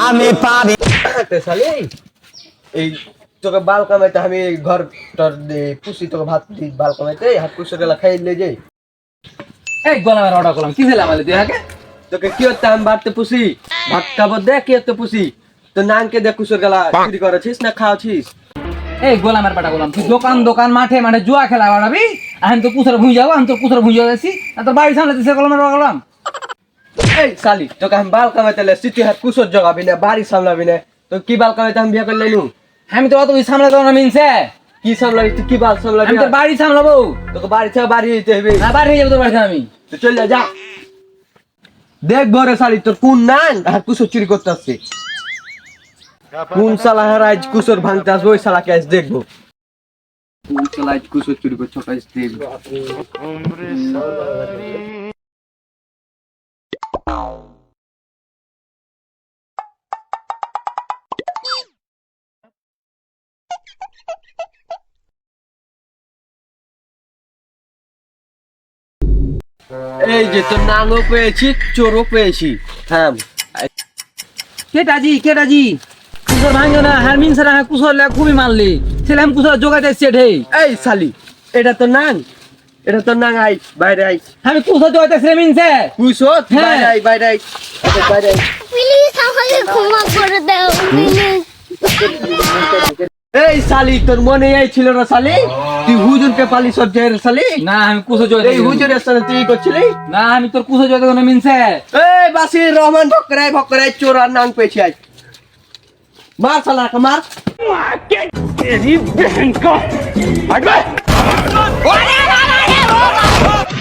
আমি পারি এই তোকে বাল কামাইতে আমি ঘর টর পুষি তোকে ভাত দি বাল কামাইতে হাত পুষে গেলা খাইলে যাই এই গোলামের অর্ডার করলাম কি দিলাম আলে তুই আগে তোকে কি হতে আমি বাড়তে পুষি ভাত খাবো দে কি হতে পুষি তো নানকে দেখ কুসর গেলা চুরি করেছিস না খাওয়াছিস এই গোলামের পাটা গোলাম তুই দোকান দোকান মাঠে মাঠে জুয়া খেলা বাড়াবি আমি তো কুসরে ভুঁই যাবো আমি তো কুসরে ভুঁই যাচ্ছি আর তোর বাড়ি সামনে সে গোলামের অর্ডার করলাম এই শালি তোকে আমি বাল কামাইতে তুই হাত কুসর জগাবি না বাড়ি সামলাবি না তো কি বাল কামাইতে আমি বিয়ে করলে নু আমি তো অত সামলাতে না মিনছে কি সামলাবি তুই কি বাল সামলাবি আমি তোর বাড়ি সামলাবো তোকে বাড়ি থেকে বাড়ি যেতে হবে না বাড়ি হয়ে যাবো তোর বাড়ি আমি তো চল যা দেখ ঘরে শালি তোর কোন নান হাত কুসর চুরি করতে আসছে কোন শালা হারাইজ কুসর ভাঙতে আসবে ওই শালাকে আজ দেখবো কোন শালা আজ কুসর চুরি করছে ওটা আজ দেখবো এই যে তোর নানও পেয়েছি চোরও পেয়েছি হ্যাঁ কেটাজি কুসর ভাঙো না হ্যাঁ মিনছে না কুসর লে খুবই মারলি ছেলে আমি কুসর জোগাইতে সেটে এই শালি এটা তো নাং এটা তো নাং আই বাইরে আই আমি কুসর জোগাইতে ছেলে মিনছে কুসর হ্যাঁ। বাইরে আই বাইরে আই প্লিজ আমাকে ক্ষমা করে দাও প্লিজ এই শালি তোর মনে এই ছিল না শালি তুই হুজুরকে পালি সব জায়গায় শালি না আমি কুসর জোগাইতে এই হুজুরের সাথে তুই করছিলি না আমি তোর কুসর জোগাইতে কোনো মিনছে এই বাসি রহমান ভক্করাই চোর আর নাং পেয়েছি আজ মার শালা মার ওরে বাবা রে বাবা